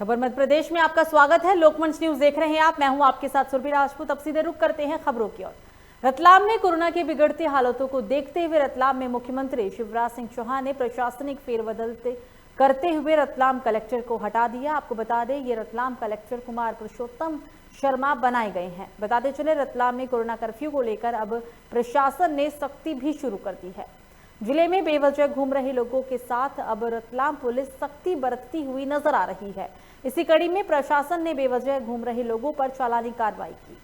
खबर मध्य प्रदेश में आपका स्वागत है। लोकमंच न्यूज देख रहे हैं आप। मैं हूं आपके साथ सुरभि राजपूत। अब सीधे रुक करते हैं खबरों की ओर। रतलाम में कोरोना की बिगड़ती हालातों को देखते हुए रतलाम में मुख्यमंत्री शिवराज सिंह चौहान ने प्रशासनिक फेरबदल करते हुए रतलाम कलेक्टर को हटा दिया। आपको बता दें, ये रतलाम कलेक्टर कुमार पुरुषोत्तम शर्मा बनाए गए हैं। बताते चले, रतलाम में कोरोना कर्फ्यू को लेकर अब प्रशासन ने सख्ती भी शुरू कर दी है। जिले में बेवजह घूम रहे लोगों के साथ अब रतलाम पुलिस सख्ती बरतती हुई नजर आ रही है। इसी कड़ी में प्रशासन ने बेवजह घूम रहे लोगों पर चालानी कार्रवाई की।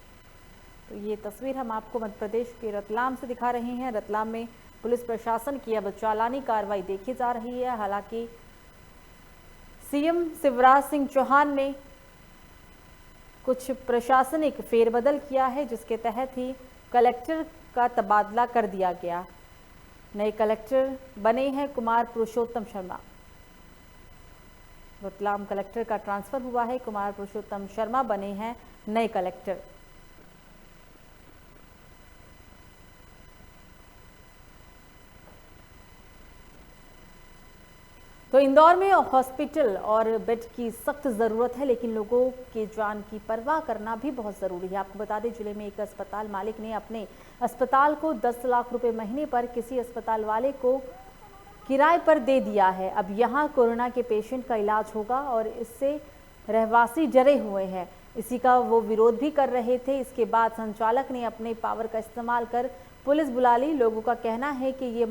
तो ये तस्वीर हम आपको मध्य प्रदेश के रतलाम से दिखा रहे हैं। रतलाम में पुलिस प्रशासन की अब चालानी कार्रवाई देखी जा रही है। हालांकि सीएम शिवराज सिंह चौहान ने कुछ प्रशासनिक फेरबदल किया है, जिसके तहत ही कलेक्टर का तबादला कर दिया गया। नए कलेक्टर बने हैं कुमार पुरुषोत्तम शर्मा। रतलाम कलेक्टर का ट्रांसफर हुआ है। कुमार पुरुषोत्तम शर्मा बने हैं नए कलेक्टर। तो इंदौर में हॉस्पिटल और बेड की सख्त जरूरत है, लेकिन लोगों के जान की परवाह करना भी बहुत जरूरी है। आपको बता दें, जिले में एक अस्पताल मालिक ने अपने अस्पताल को 10 लाख रुपए महीने पर किसी अस्पताल वाले को किराए पर दे दिया है। अब यहां कोरोना के पेशेंट का इलाज होगा और इससे रहवासी डरे हुए हैं। इसी का वो विरोध भी कर रहे थे। इसके बाद संचालक ने अपने पावर का इस्तेमाल कर पुलिस बुला ली। लोगों का कहना है कि ये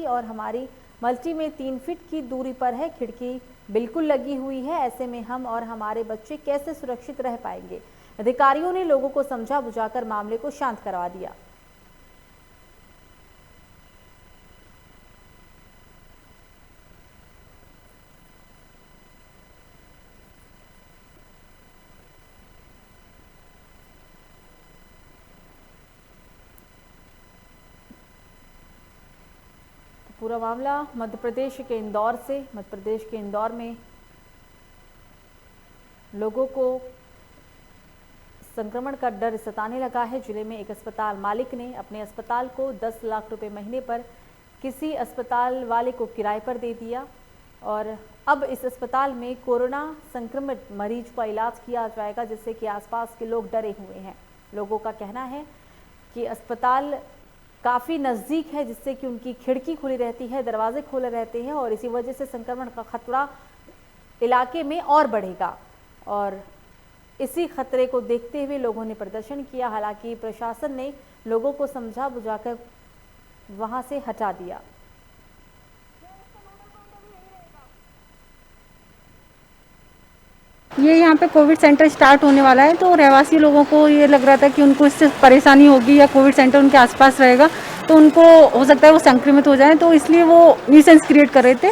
हमारी मल्टी में 3 फीट की दूरी पर है, खिड़की बिल्कुल लगी हुई है। ऐसे में हम और हमारे बच्चे कैसे सुरक्षित रह पाएंगे। अधिकारियों ने लोगों को समझा बुझाकर मामले को शांत करवा दिया। पूरा मामला मध्य प्रदेश के इंदौर से। मध्य प्रदेश के इंदौर में लोगों को संक्रमण का डर सताने लगा है। जिले में एक अस्पताल मालिक ने अपने अस्पताल को 10 लाख रुपए महीने पर किसी अस्पताल वाले को किराए पर दे दिया और अब इस अस्पताल में कोरोना संक्रमित मरीज का इलाज किया जाएगा, जिससे कि आसपास के लोग डरे हुए हैं। लोगों का कहना है कि अस्पताल काफ़ी नज़दीक है, जिससे कि उनकी खिड़की खुली रहती है, दरवाजे खुले रहते हैं और इसी वजह से संक्रमण का खतरा इलाके में और बढ़ेगा। और इसी खतरे को देखते हुए लोगों ने प्रदर्शन किया। हालांकि प्रशासन ने लोगों को समझा बुझाकर वहां से हटा दिया। ये यहाँ पे कोविड सेंटर स्टार्ट होने वाला है, तो रहवासी लोगों को ये लग रहा था कि उनको इससे परेशानी होगी या कोविड सेंटर उनके आसपास रहेगा तो उनको हो सकता है वो संक्रमित हो जाए, तो इसलिए वो न्यूसेंस क्रिएट कर रहे थे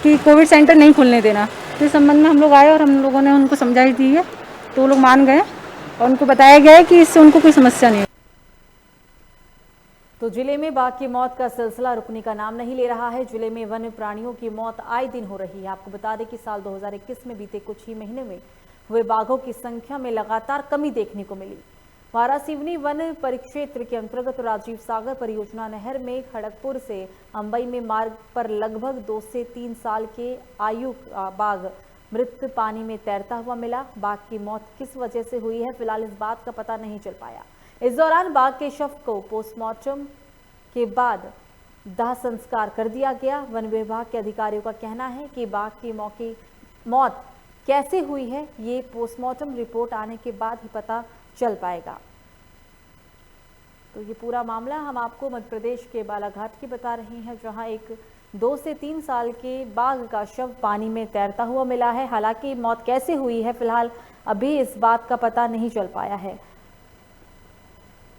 कि कोविड सेंटर नहीं खुलने देना। तो इस संबंध में हम लोग आए और हम लोगों ने उनको समझाई दी है, तो वो लोग मान गए और उनको बताया गया है कि इससे उनको कोई समस्या नहीं है। तो जिले में बाघ की मौत का सिलसिला रुकने का नाम नहीं ले रहा है। जिले में वन्य प्राणियों की मौत आए दिन हो रही है। आपको बता दें कि साल 2021 में बीते कुछ ही महीने में हुए बाघों की संख्या में लगातार कमी देखने को मिली। वारासिवनी वन परिक्षेत्र के अंतर्गत राजीव सागर परियोजना नहर में खड़गपुर से अंबई में मार्ग पर लगभग 2 से 3 साल के आयु बाघ मृत पानी में तैरता हुआ मिला। बाघ की मौत किस वजह से हुई है, फिलहाल इस बात का पता नहीं चल पाया। इस दौरान बाघ के शव को पोस्टमार्टम के बाद दाह संस्कार कर दिया गया। वन विभाग के अधिकारियों का कहना है कि बाघ की मौत कैसे हुई है, ये पोस्टमार्टम रिपोर्ट आने के बाद ही पता चल पाएगा। तो ये पूरा मामला हम आपको मध्य प्रदेश के बालाघाट की बता रहे हैं, जहां एक 2 से 3 साल के बाघ का शव पानी में तैरता हुआ मिला है। हालांकि मौत कैसे हुई है, फिलहाल अभी इस बात का पता नहीं चल पाया है।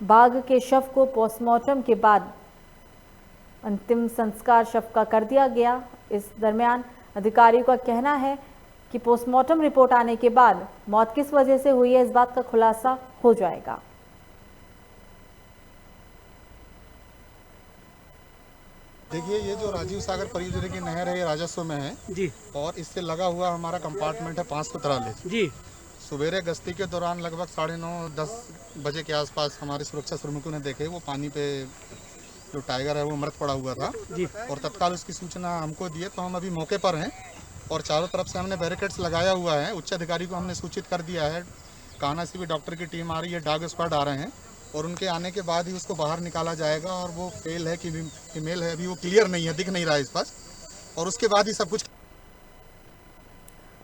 बाघ के शव को पोस्टमार्टम के बाद अंतिम संस्कार शव का कर दिया गया। इस दरमियान अधिकारियों का कहना है कि पोस्टमार्टम रिपोर्ट आने के बाद मौत किस वजह से हुई है, इस बात का खुलासा हो जाएगा। देखिए, ये जो राजीव सागर परियोजना की नहर है, ये राजस्व में है जी, और इससे लगा हुआ हमारा कंपार्टमेंट है 543 जी। सुबेरे गश्ती के दौरान लगभग 9:30-10 बजे के आसपास हमारे सुरक्षा श्रमिकों ने देखे वो पानी पे जो टाइगर है वो मृत पड़ा हुआ था जी। और तत्काल उसकी सूचना हमको दिए, तो हम अभी मौके पर हैं और चारों तरफ से हमने बैरिकेड्स लगाया हुआ है। उच्च अधिकारी को हमने सूचित कर दिया है। कान्हा से भी डॉक्टर की टीम आ रही है, डॉग स्क्वाड आ रहे हैं और उनके आने के बाद ही उसको बाहर निकाला जाएगा। और वो फेल है कि फीमेल है अभी वो क्लियर नहीं है, दिख नहीं रहा है इस पास, और उसके बाद ही सब कुछ।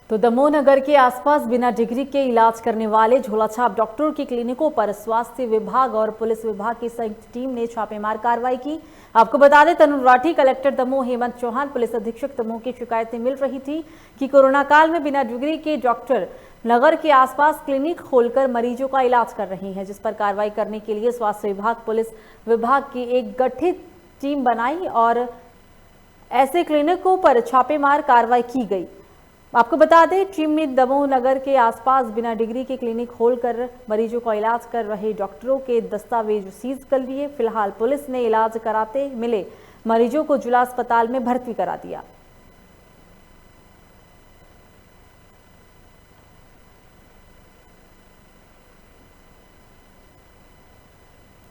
तो दमोह नगर के आसपास बिना डिग्री के इलाज करने वाले झोलाछाप डॉक्टरों की क्लिनिकों पर स्वास्थ्य विभाग और पुलिस विभाग की संयुक्त टीम ने छापेमार कार्रवाई की। आपको बता दें, तनुज राठी, कलेक्टर दमोह हेमंत चौहान, पुलिस अधीक्षक दमोह की शिकायतें मिल रही थी कि कोरोना काल में बिना डिग्री के डॉक्टर नगर के आसपास क्लिनिक खोलकर मरीजों का इलाज कर रहे हैं, जिस पर कार्रवाई करने के लिए स्वास्थ्य विभाग, पुलिस विभाग की एक गठित टीम बनाई और ऐसे क्लिनिकों पर छापेमार कार्रवाई की गई। आपको बता दें, टीम ने दमोह नगर के आसपास बिना डिग्री के क्लिनिक खोलकर मरीजों का इलाज कर रहे डॉक्टरों के दस्तावेज सीज कर लिए। फिलहाल पुलिस ने इलाज कराते मिले मरीजों को जिला अस्पताल में भर्ती करा दिया।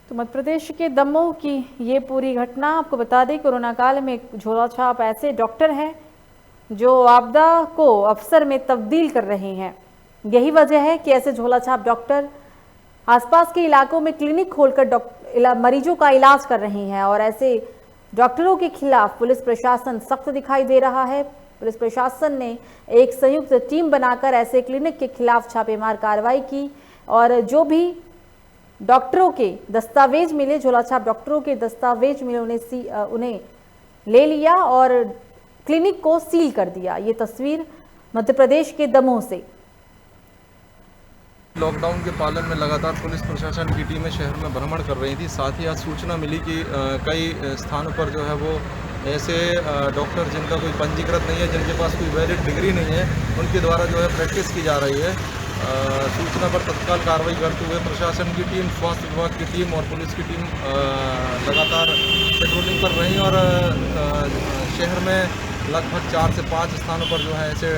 तो मध्य प्रदेश के दमोह की ये पूरी घटना। आपको बता दें, कोरोना काल में झोलाछाप ऐसे डॉक्टर हैं जो आपदा को अवसर में तब्दील कर रहे हैं। यही वजह है कि ऐसे झोलाछाप डॉक्टर आसपास के इलाकों में क्लिनिक खोलकर मरीजों का इलाज कर रहे हैं और ऐसे डॉक्टरों के खिलाफ पुलिस प्रशासन सख्त दिखाई दे रहा है। पुलिस प्रशासन ने एक संयुक्त टीम बनाकर ऐसे क्लिनिक के खिलाफ छापेमार कार्रवाई की और जो भी डॉक्टरों के दस्तावेज मिले, झोलाछाप डॉक्टरों के दस्तावेज मिले, उन्हें ले लिया और क्लिनिक को सील कर दिया। ये तस्वीर मध्य प्रदेश के दमोह से। लॉकडाउन के पालन में लगातार पुलिस प्रशासन की टीमें शहर में भ्रमण कर रही थी। साथ ही आज सूचना मिली कि कई स्थानों पर जो है वो ऐसे डॉक्टर जिनका कोई पंजीकृत नहीं है, जिनके पास कोई वैलिड डिग्री नहीं है, उनके द्वारा जो है प्रैक्टिस की जा रही है। सूचना पर तत्काल कार्रवाई करते हुए प्रशासन की टीम, स्वास्थ्य विभाग की टीम और पुलिस की टीम लगातार पेट्रोलिंग कर रही है और शहर में लगभग 4 से 5 स्थानों पर जो है ऐसे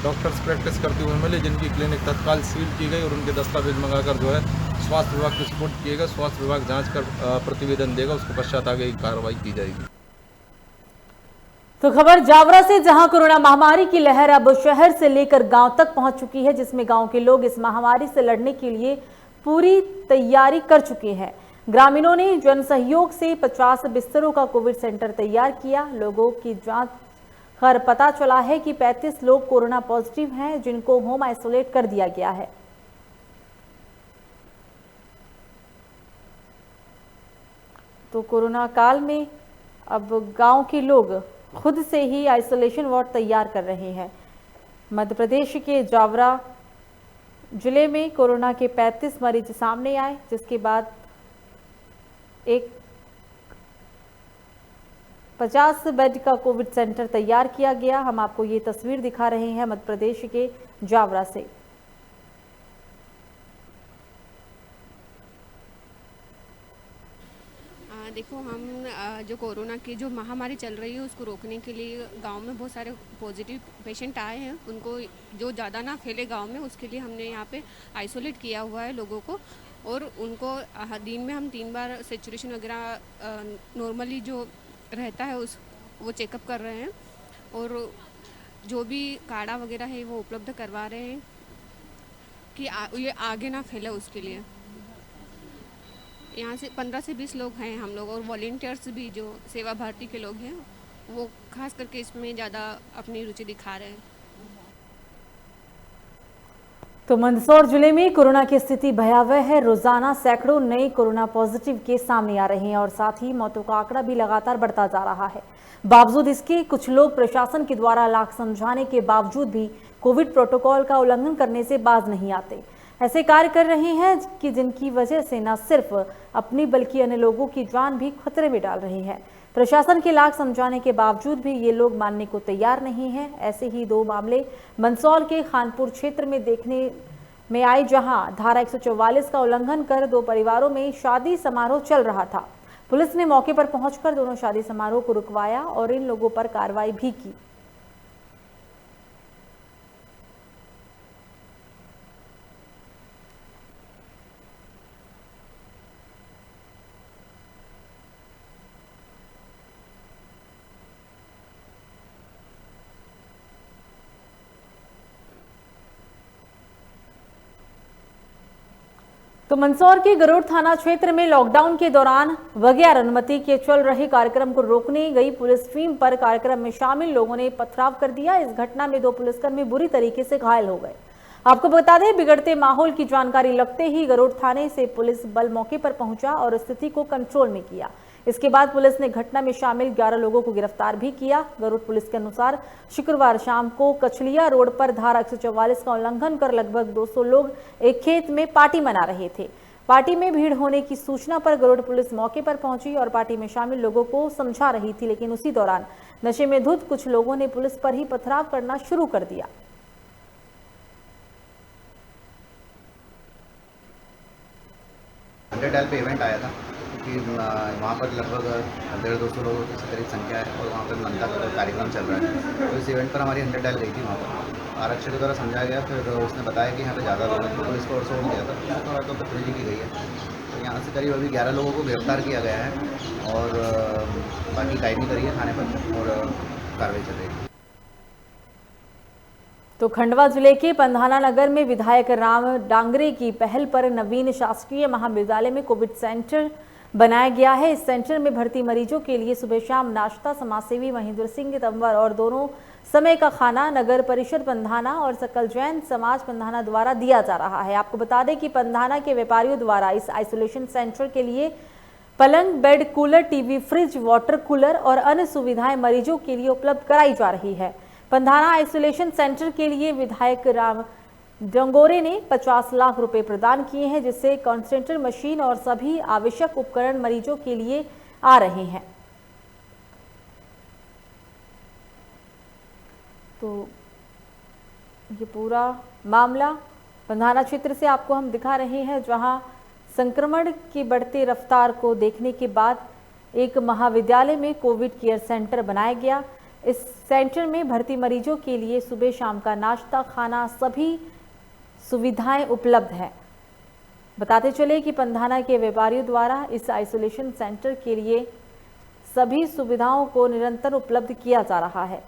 डॉक्टर्स प्रैक्टिस करते हुए मिले, जिनकी क्लिनिक तत्काल सील की गई और उनके दस्तावेज मंगाकर जो है स्वास्थ्य विभाग को सपोर्ट किया गया। स्वास्थ्य विभाग जांच कर प्रतिवेदन देगा, उसके पश्चात आगे कार्रवाई की जाएगी। तो खबर जावरा से, जहां कोरोना महामारी की लहर अब शहर से लेकर गांव तक पहुंच चुकी है, जिसमें गांव के लोग इस महामारी से लड़ने के लिए पूरी तैयारी कर चुके हैं। ग्रामीणों ने जन सहयोग से 50 बिस्तरों का कोविड सेंटर तैयार किया। लोगों की जांच कर पता चला है कि 35 लोग कोरोना पॉजिटिव हैं, जिनको होम आइसोलेट कर दिया गया है। तो कोरोना काल में अब गांव के लोग खुद से ही आइसोलेशन वार्ड तैयार कर रहे हैं। मध्य प्रदेश के जावरा जिले में कोरोना के 35 मरीज सामने आए, जिसके बाद एक 50 बेड का कोविड सेंटर तैयार किया गया। हम आपको ये तस्वीर दिखा रहे हैं मध्य प्रदेश के जावरा से। देखो, हम जो कोरोना की जो महामारी चल रही है उसको रोकने के लिए गांव में बहुत सारे पॉजिटिव पेशेंट आए हैं। उनको जो ज़्यादा ना फैले गांव में, उसके लिए हमने यहाँ पे आइसोलेट किया हुआ है लोगों को, और उनको दिन में हम 3 बार सेचुरेशन वगैरह नॉर्मली जो रहता है वो चेकअप कर रहे हैं, और जो भी काढ़ा वगैरह है वो उपलब्ध करवा रहे हैं कि ये आगे ना फैले। उसके लिए यहाँ से 15 से 20 लोग हैं हम लोग, और वॉलेंटियर्स भी जो सेवा भारती के लोग हैं वो खास करके इसमें ज़्यादा अपनी रुचि दिखा रहे हैं। तो मंदसौर जिले में कोरोना की स्थिति भयावह है। रोजाना सैकड़ों नए कोरोना पॉजिटिव केस सामने आ रहे हैं और साथ ही मौतों का आंकड़ा भी लगातार बढ़ता जा रहा है। बावजूद इसके कुछ लोग प्रशासन के द्वारा लाख समझाने के बावजूद भी कोविड प्रोटोकॉल का उल्लंघन करने से बाज नहीं आते। ऐसे कार्य कर रहे हैं कि जिनकी वजह से न सिर्फ अपनी बल्कि अन्य लोगों की जान भी खतरे में डाल रहे हैं। प्रशासन के लाख समझाने के बावजूद भी ये लोग मानने को तैयार नहीं है। ऐसे ही 2 मामले मंदसौर के खानपुर क्षेत्र में देखने में आए, जहां धारा 144 का उल्लंघन कर 2 परिवारों में शादी समारोह चल रहा था। पुलिस ने मौके पर पहुंचकर दोनों शादी समारोह को रुकवाया और इन लोगों पर कार्रवाई भी की। तो मंदसौर के गरुड़ थाना क्षेत्र में लॉकडाउन के दौरान बगैर अनुमति के चल रहे कार्यक्रम को रोकने गई पुलिस टीम पर कार्यक्रम में शामिल लोगों ने पथराव कर दिया। इस घटना में 2 पुलिसकर्मी बुरी तरीके से घायल हो गए। आपको बता दें, बिगड़ते माहौल की जानकारी लगते ही गरुड़ थाने से पुलिस बल मौके पर पहुंचा और स्थिति को कंट्रोल में किया। इसके बाद पुलिस ने घटना में शामिल 11 लोगों को गिरफ्तार भी किया। गरुड़ पुलिस के अनुसार शुक्रवार शाम को कचलिया रोड पर धारा 144 का उल्लंघन कर लगभग 200 लोग एक खेत में पार्टी मना रहे थे। पार्टी में भीड़ होने की सूचना पर गरुड़ पुलिस मौके पर पहुंची और पार्टी में शामिल लोगों को समझा रही थी, लेकिन उसी दौरान नशे में धुत कुछ लोगों ने पुलिस पर ही पथराव करना शुरू कर दिया। 100 डायल पे इवेंट आया था कि वहाँ पर लगभग 150-200 लोगों की करीब संख्या है और वहाँ पर मनता का कार्यक्रम चल रहा है। तो इस इवेंट पर हमारी 100 डायल गई थी। वहाँ पर आरक्षक के द्वारा समझाया गया, फिर उसने बताया कि यहाँ पे ज़्यादा लोग हैं, पुलिस को छोड़ दिया था। थोड़ा तो तब्दीली की गई है। तो यहाँ से करीब अभी 11 लोगों को गिरफ्तार किया गया है और बाकी कायमी करी है थाने पर और कार्रवाई चल रही है। तो खंडवा जिले के पंधाना नगर में विधायक राम डांगरे की पहल पर नवीन शासकीय महाविद्यालय में कोविड सेंटर बनाया गया है। इस सेंटर में भर्ती मरीजों के लिए सुबह शाम नाश्ता समाजसेवी महेंद्र सिंह तंवर और दोनों समय का खाना नगर परिषद पंधाना और सकल जैन समाज पंधाना द्वारा दिया जा रहा है। आपको बता दें कि पंधाना के व्यापारियों द्वारा इस आइसोलेशन सेंटर के लिए पलंग, bed, cooler, TV, fridge, water cooler और अन्य सुविधाएं मरीजों के लिए उपलब्ध कराई जा रही है। पंधाना आइसोलेशन सेंटर के लिए विधायक राम डंगोरे ने 50 लाख रुपए प्रदान किए हैं, जिससे कंसंट्रेटर मशीन और सभी आवश्यक उपकरण मरीजों के लिए आ रहे हैं। तो ये पूरा मामला पंधाना क्षेत्र से आपको हम दिखा रहे हैं, जहां संक्रमण की बढ़ती रफ्तार को देखने के बाद एक महाविद्यालय में कोविड केयर सेंटर बनाया गया। इस सेंटर में भर्ती मरीजों के लिए सुबह शाम का नाश्ता, खाना, सभी सुविधाएं उपलब्ध हैं। बताते चले कि पंधाना के व्यापारियों द्वारा इस आइसोलेशन सेंटर के लिए सभी सुविधाओं को निरंतर उपलब्ध किया जा रहा है।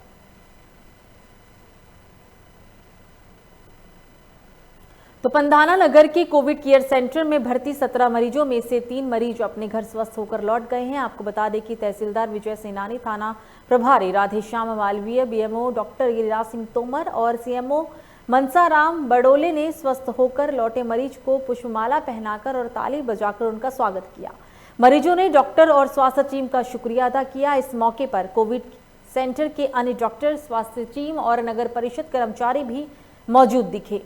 तो पंधाना नगर के कोविड केयर सेंटर में भर्ती 17 मरीजों में से 3 मरीज अपने घर स्वस्थ होकर लौट गए हैं। आपको बता दें कि तहसीलदार विजय सेनानी, थाना प्रभारी राधेश्याम मालवीय, बीएमओ डॉक्टर गिरिराज सिंह तोमर और सीएमओ मनसाराम बडोले ने स्वस्थ होकर लौटे मरीज को पुष्पमाला पहनाकर और ताली बजाकर उनका स्वागत किया। मरीजों ने डॉक्टर और स्वास्थ्य टीम का शुक्रिया अदा किया। इस मौके पर कोविड सेंटर के अन्य डॉक्टर, स्वास्थ्य टीम और नगर परिषद कर्मचारी भी मौजूद दिखे।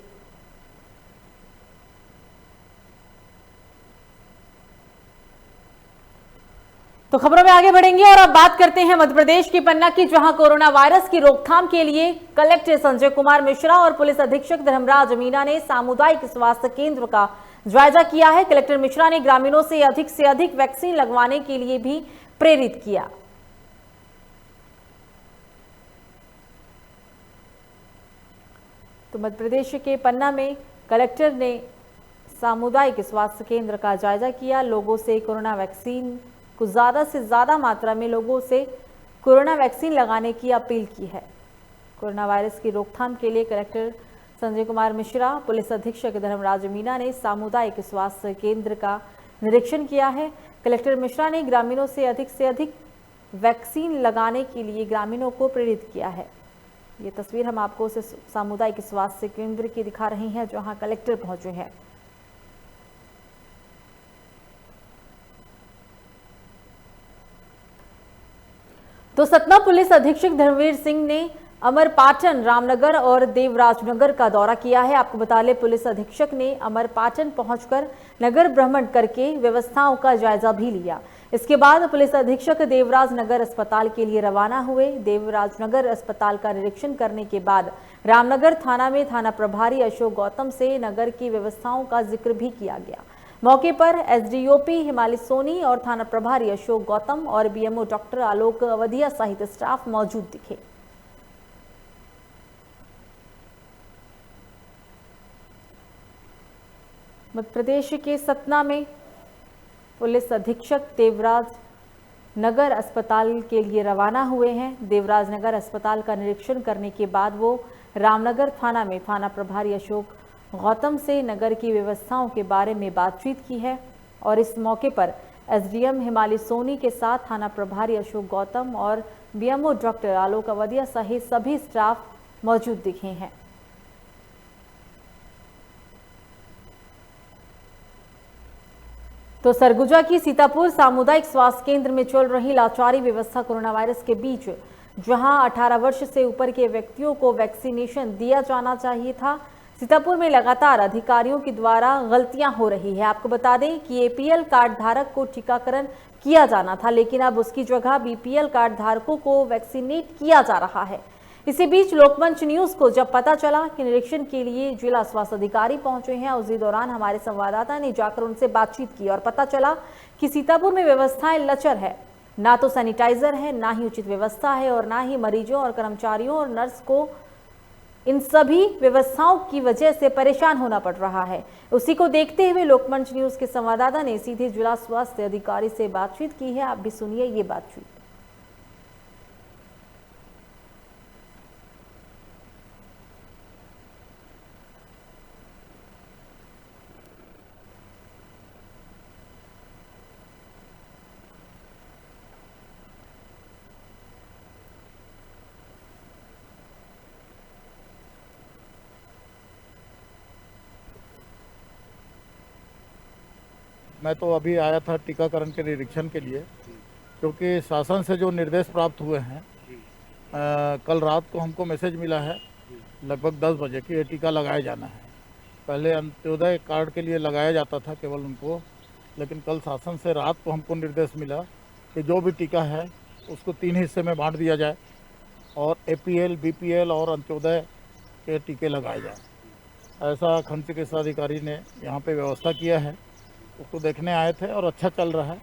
तो खबरों में आगे बढ़ेंगे और अब बात करते हैं मध्य प्रदेश के पन्ना की, जहां कोरोना वायरस की रोकथाम के लिए कलेक्टर संजय कुमार मिश्रा और पुलिस अधीक्षक धर्मराज मीना ने सामुदायिक स्वास्थ्य केंद्र का जायजा किया है। कलेक्टर मिश्रा ने ग्रामीणों से अधिक वैक्सीन लगवाने के लिए भी प्रेरित किया। तो मध्य प्रदेश के पन्ना में कलेक्टर ने सामुदायिक स्वास्थ्य केंद्र का जायजा किया। लोगों से कोरोना वैक्सीन को ज़्यादा से ज़्यादा मात्रा में लोगों से कोरोना वैक्सीन लगाने की अपील की है। कोरोना वायरस की रोकथाम के लिए कलेक्टर संजय कुमार मिश्रा, पुलिस अधीक्षक धर्मराज मीना ने सामुदायिक स्वास्थ्य केंद्र का निरीक्षण किया है। कलेक्टर मिश्रा ने ग्रामीणों से अधिक वैक्सीन लगाने के लिए ग्रामीणों को प्रेरित किया है। ये तस्वीर हम आपको सामुदायिक स्वास्थ्य केंद्र की दिखा रहे हैं, जहां कलेक्टर पहुंचे हैं। तो सतना पुलिस अधीक्षक धर्मवीर सिंह ने अमरपाटन, रामनगर और देवराजनगर का दौरा किया है। आपको बता लें, पुलिस अधीक्षक ने अमरपाटन पहुंचकर नगर भ्रमण करके व्यवस्थाओं का जायजा भी लिया। इसके बाद पुलिस अधीक्षक देवराजनगर अस्पताल के लिए रवाना हुए। देवराजनगर अस्पताल का निरीक्षण करने के बाद रामनगर थाना में थाना प्रभारी अशोक गौतम से नगर की व्यवस्थाओं का जिक्र भी किया गया। मौके पर एसडीओपी हिमालय सोनी और थाना प्रभारी अशोक गौतम और बीएमओ डॉक्टर आलोक अवधिया सहित स्टाफ मौजूद दिखे। मध्य प्रदेश के सतना में पुलिस अधीक्षक देवराज नगर अस्पताल के लिए रवाना हुए हैं। देवराज नगर अस्पताल का निरीक्षण करने के बाद वो रामनगर थाना में थाना प्रभारी अशोक गौतम से नगर की व्यवस्थाओं के बारे में बातचीत की है और इस मौके पर एसडीएम हिमाली सोनी के साथ थाना प्रभारी अशोक गौतम और बीएमओ डॉक्टर आलोक अवधिया सहित सभी स्टाफ मौजूद दिखे हैं। तो सरगुजा की सीतापुर सामुदायिक स्वास्थ्य केंद्र में चल रही लाचारी व्यवस्था कोरोना वायरस के बीच, जहां 18 वर्ष से ऊपर के व्यक्तियों को वैक्सीनेशन दिया जाना चाहिए था, सीतापुर में लगातार अधिकारियों के द्वारा गलतियां हो रही है। आपको बता दें कि एपीएल कार्ड धारक को टीकाकरण किया जाना था, लेकिन अब उसकी जगह बीपीएल कार्ड धारकों को वैक्सीनेट किया जा रहा है। इसी बीच लोकमंच न्यूज को जब पता चला कि निरीक्षण के लिए जिला स्वास्थ्य अधिकारी पहुंचे हैं, उसी दौरान हमारे संवाददाता ने जाकर उनसे बातचीत की और पता चला कि सीतापुर में व्यवस्थाएं लचर है, ना तो सैनिटाइजर है, ना ही उचित व्यवस्था है और ना ही मरीजों और कर्मचारियों और नर्स को इन सभी व्यवस्थाओं की वजह से परेशान होना पड़ रहा है। उसी को देखते हुए लोकमंच न्यूज के संवाददाता ने सीधे जिला स्वास्थ्य अधिकारी से बातचीत की है। आप भी सुनिए ये बातचीत। मैं तो अभी आया था टीकाकरण के निरीक्षण के लिए, क्योंकि शासन से जो निर्देश प्राप्त हुए हैं, कल रात को हमको मैसेज मिला है लगभग 10 बजे कि ये टीका लगाया जाना है। पहले अंत्योदय कार्ड के लिए लगाया जाता था केवल उनको, लेकिन कल शासन से रात को हमको निर्देश मिला कि जो भी टीका है उसको 3 हिस्से में बांट दिया जाए और एपीएल, बीपीएल और अंत्योदय के टीके लगाए जाए। ऐसा खंड चिकित्सा अधिकारी ने यहाँ पे व्यवस्था किया है, उसको देखने आए थे और अच्छा चल रहा है।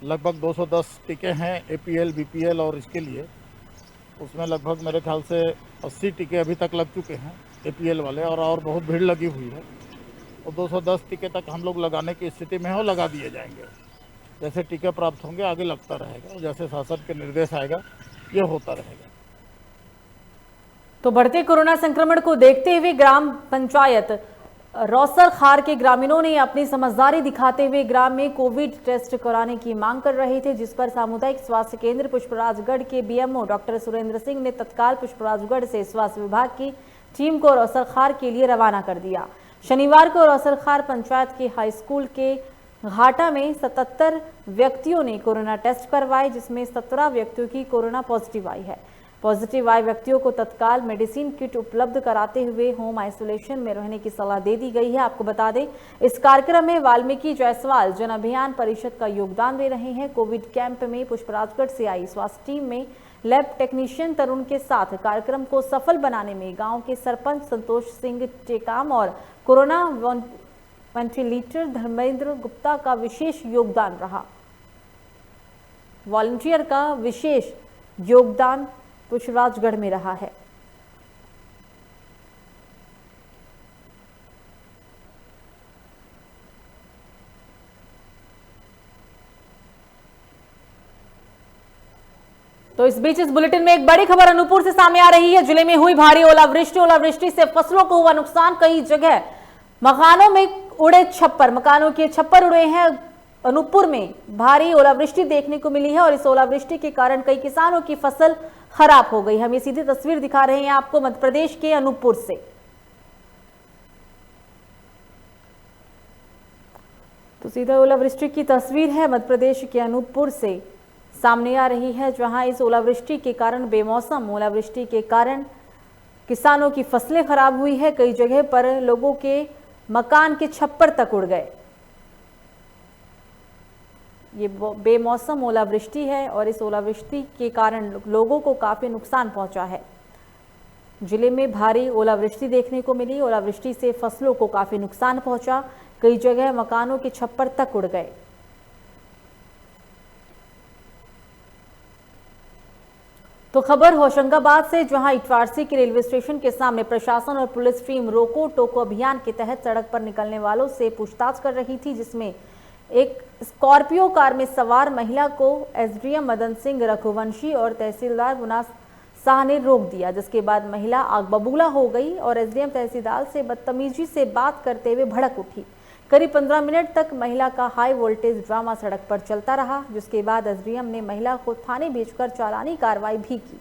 लगभग 210 टीके हैं एपीएल, बीपीएल और इसके लिए, उसमें लगभग मेरे ख्याल से 80 टीके अभी तक लग चुके हैं एपीएल वाले, और बहुत भीड़ लगी हुई है। और 210 टीके तक हम लोग लगाने की स्थिति में हो, लगा दिए जाएंगे। जैसे टीके प्राप्त होंगे आगे लगता रहेगा और जैसे शासन के निर्देश आएगा ये होता रहेगा। तो बढ़ते कोरोना संक्रमण को देखते हुए ग्राम पंचायत रौसर खार के ग्रामीणों ने अपनी समझदारी दिखाते हुए ग्राम में कोविड टेस्ट कराने की मांग कर रहे थे, जिस पर सामुदायिक स्वास्थ्य केंद्र पुष्पराजगढ़ के बीएमओ डॉक्टर सुरेंद्र सिंह ने तत्काल पुष्पराजगढ़ से स्वास्थ्य विभाग की टीम को रौसर खार के लिए रवाना कर दिया। शनिवार को रौसर खार पंचायत के हाई स्कूल के घाटा में 77 व्यक्तियों ने कोरोना टेस्ट करवाए, जिसमें 17 व्यक्तियों की कोरोना पॉजिटिव आई है। पॉजिटिव आए व्यक्तियों को तत्काल मेडिसिन किट उपलब्ध कराते हुए होम आइसोलेशन में रहने की सलाह दे दी गई है। आपको बता दें इस कार्यक्रम में वाल्मीकि जायसवाल जन अभियान परिषद का योगदान दे रहे हैं। कोविड कैंप में पुष्पराजगढ़ से आई स्वास्थ्य टीम में लैब टेक्नीशियन तरुण के साथ कार्यक्रम को सफल बनाने में गांव के सरपंच संतोष सिंह टेकाम और कोरोना वेंटिलेटर धर्मेंद्र गुप्ता का विशेष योगदान रहा। वॉलंटियर का विशेष योगदान पुष्पराजगढ़ में रहा है। तो इस बीच इस बुलेटिन में एक बड़ी खबर अनूपपुर से सामने आ रही है। जिले में हुई भारी ओलावृष्टि से फसलों को हुआ नुकसान। कई जगह मकानों में उड़े छप्पर, मकानों के छप्पर उड़े हैं। अनूपपुर में भारी ओलावृष्टि देखने को मिली है और इस ओलावृष्टि के कारण कई किसानों की फसल खराब हो गई। हम ये सीधी तस्वीर दिखा रहे हैं आपको मध्य प्रदेश के अनूपपुर से। तो सीधा ओलावृष्टि की तस्वीर है मध्य प्रदेश के अनूपपुर से सामने आ रही है, जहां इस ओलावृष्टि के कारण, बेमौसम ओलावृष्टि के कारण किसानों की फसलें खराब हुई है। कई जगह पर लोगों के मकान के छप्पर तक उड़ गए। ये बेमौसम ओलावृष्टि है और इस ओलावृष्टि के कारण लोगों को काफी नुकसान पहुंचा है। जिले में भारी ओलावृष्टि देखने को मिली। ओलावृष्टि से फसलों को काफी नुकसान पहुंचा। कई जगह मकानों के छप्पर तक उड़ गए। तो खबर होशंगाबाद से, जहां इटवारसी के रेलवे स्टेशन के सामने प्रशासन और पुलिस टीम रोको टोको अभियान के तहत सड़क पर निकलने वालों से पूछताछ कर रही थी, जिसमें एक स्कॉर्पियो कार में सवार महिला को एसडीएम मदन सिंह रघुवंशी और तहसीलदार गुना शाह ने रोक दिया, जिसके बाद महिला आग बबूला हो गई और एसडीएम तहसीलदार से बदतमीजी से बात करते हुए भड़क उठी। करीब 15 मिनट तक महिला का हाई वोल्टेज ड्रामा सड़क पर चलता रहा, जिसके बाद एसडीएम ने महिला को थाने भेजकर चालानी कार्रवाई भी की।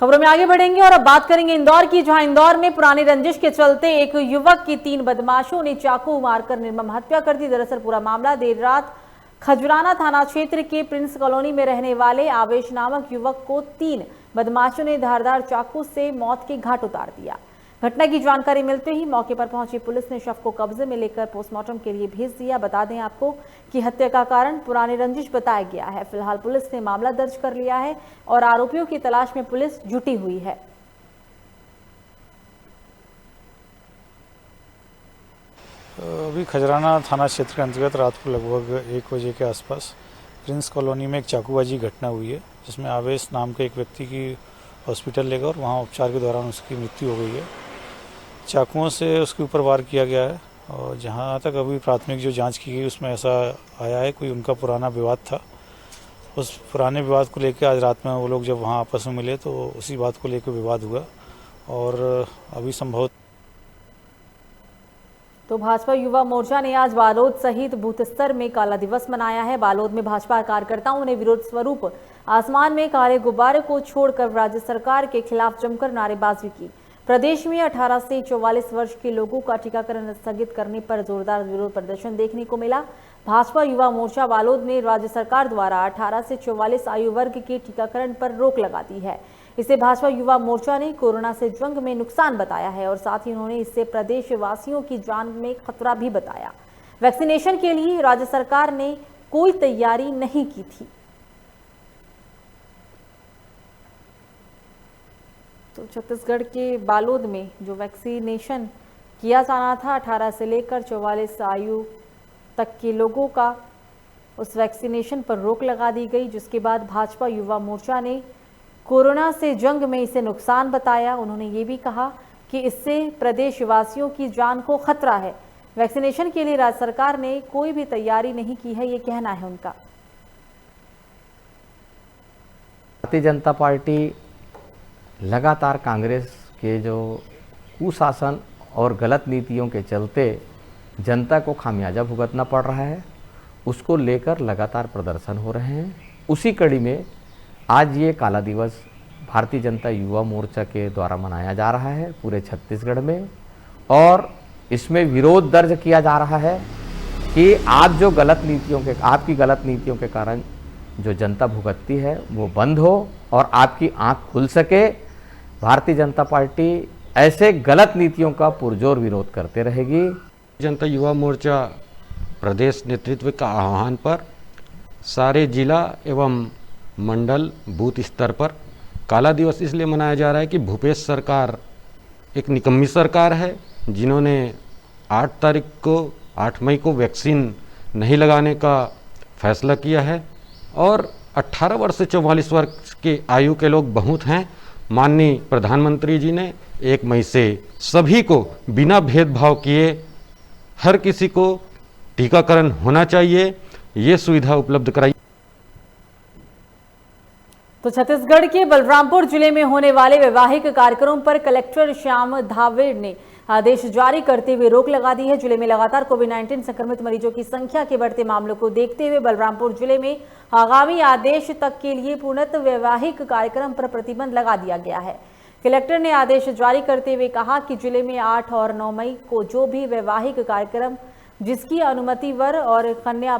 खबरों में आगे बढ़ेंगे और अब बात करेंगे इंदौर की, जहां इंदौर में पुरानी रंजिश के चलते एक युवक की 3 बदमाशों ने चाकू मारकर निर्मम हत्या कर दी। दरअसल पूरा मामला देर रात खजुराना थाना क्षेत्र के प्रिंस कॉलोनी में रहने वाले आवेश नामक युवक को 3 बदमाशों ने धारदार चाकू से मौत के घाट उतार दिया। घटना की जानकारी मिलते ही मौके पर पहुंची पुलिस ने शव को कब्जे में लेकर पोस्टमार्टम के लिए भेज दिया। बता दें आपको कि हत्या का कारण पुरानी रंजिश बताया गया है। फिलहाल पुलिस ने मामला दर्ज कर लिया है और आरोपियों की तलाश में पुलिस जुटी हुई है। अभी खजराना थाना क्षेत्र के अंतर्गत रात को लगभग 1 बजे के आसपास प्रिंस कॉलोनी में एक चाकूबाजी घटना हुई है, जिसमें आवेश नाम के एक व्यक्ति की हॉस्पिटल ले गए और वहाँ उपचार के दौरान उसकी मृत्यु हो गई है। चाकुओं से उसके ऊपर वार किया गया है और जहाँ तक अभी प्राथमिक जो जांच की गई उसमें ऐसा आया है कोई उनका पुराना विवाद था। उस पुराने विवाद को लेकर आज रात में वो लोग जब वहाँ आपस में मिले तो उसी बात को लेकर विवाद हुआ और अभी संभव। तो भाजपा युवा मोर्चा ने आज बालोद सहित बूथ स्तर में काला दिवस मनाया है। बालोद में भाजपा कार्यकर्ताओं ने विरोध स्वरूप आसमान में काले गुब्बारे को छोड़कर राज्य सरकार के खिलाफ जमकर नारेबाजी की। प्रदेश में 18 से 44 वर्ष के लोगों का टीकाकरण स्थगित करने पर जोरदार विरोध प्रदर्शन देखने को मिला। भाजपा युवा मोर्चा बालोद ने राज्य सरकार द्वारा 18 से 44 आयु वर्ग के टीकाकरण पर रोक लगा दी है। इसे भाजपा युवा मोर्चा ने कोरोना से जंग में नुकसान बताया है और साथ ही उन्होंने इससे प्रदेश वासियों की जान में खतरा भी बताया। वैक्सीनेशन के लिए राज्य सरकार ने कोई तैयारी नहीं की थी। तो छत्तीसगढ़ के बालोद में जो वैक्सीनेशन किया जाना था 18 से लेकर 44 आयु तक के लोगों का, उस वैक्सीनेशन पर रोक लगा दी गई, जिसके बाद भाजपा युवा मोर्चा ने कोरोना से जंग में इसे नुकसान बताया। उन्होंने ये भी कहा कि इससे प्रदेशवासियों की जान को खतरा है। वैक्सीनेशन के लिए राज्य सरकार ने कोई भी तैयारी नहीं की है, ये कहना है उनका। भारतीय जनता पार्टी लगातार कांग्रेस के जो कुशासन और गलत नीतियों के चलते जनता को खामियाजा भुगतना पड़ रहा है, उसको लेकर लगातार प्रदर्शन हो रहे हैं। उसी कड़ी में आज ये काला दिवस भारतीय जनता युवा मोर्चा के द्वारा मनाया जा रहा है पूरे छत्तीसगढ़ में और इसमें विरोध दर्ज किया जा रहा है कि आपकी गलत नीतियों के कारण जो जनता भुगतती है वो बंद हो और आपकी आंख खुल सके। भारतीय जनता पार्टी ऐसे गलत नीतियों का पुरजोर विरोध करते रहेगी। जनता युवा मोर्चा प्रदेश नेतृत्व का आह्वान पर सारे जिला एवं मंडल बूथ स्तर पर काला दिवस इसलिए मनाया जा रहा है कि भूपेश सरकार एक निकम्मी सरकार है, जिन्होंने 8 मई को वैक्सीन नहीं लगाने का फैसला किया है और 18 वर्ष से 44 वर्ष के आयु के लोग बहुत हैं। माननीय प्रधानमंत्री जी ने 1 मई से सभी को बिना भेदभाव किए हर किसी को टीकाकरण होना चाहिए, ये सुविधा उपलब्ध कराई। तो छत्तीसगढ़ के बलरामपुर जिले में होने वाले वैवाहिक कार्यक्रमों पर कलेक्टर श्याम धावेड़ ने आदेश जारी करते हुए रोक लगा दी है। जिले में लगातार कोविड-19 संक्रमित मरीजों की संख्या के बढ़ते मामलों को देखते हुए बलरामपुर जिले में आगामी आदेश तक के लिए पूर्णतः वैवाहिक कार्यक्रम पर प्रतिबंध लगा दिया गया है। कलेक्टर ने आदेश जारी करते हुए कहा कि जिले में 8 और 9 मई को जो भी वैवाहिक कार्यक्रम जिसकी अनुमति वर और कन्या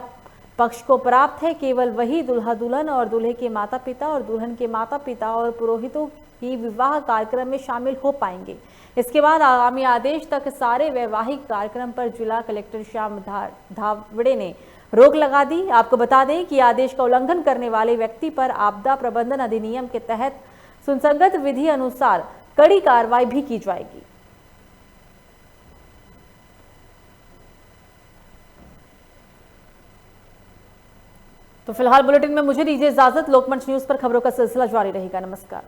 पक्ष को प्राप्त है, केवल वही दुल्हा दुल्हन और दूल्हे के माता पिता और दुल्हन के माता पिता और पुरोहितों ही विवाह कार्यक्रम में शामिल हो पाएंगे। इसके बाद आगामी आदेश तक सारे वैवाहिक कार्यक्रम पर जिला कलेक्टर श्याम धावेड़ ने रोक लगा दी। आपको बता दें कि आदेश का उल्लंघन करने वाले व्यक्ति पर आपदा प्रबंधन अधिनियम के तहत सुसंगत विधि अनुसार कड़ी कार्रवाई भी की जाएगी। तो फिलहाल बुलेटिन में मुझे दीजिए इजाजत। लोकमंच न्यूज पर खबरों का सिलसिला जारी रहेगा। नमस्कार।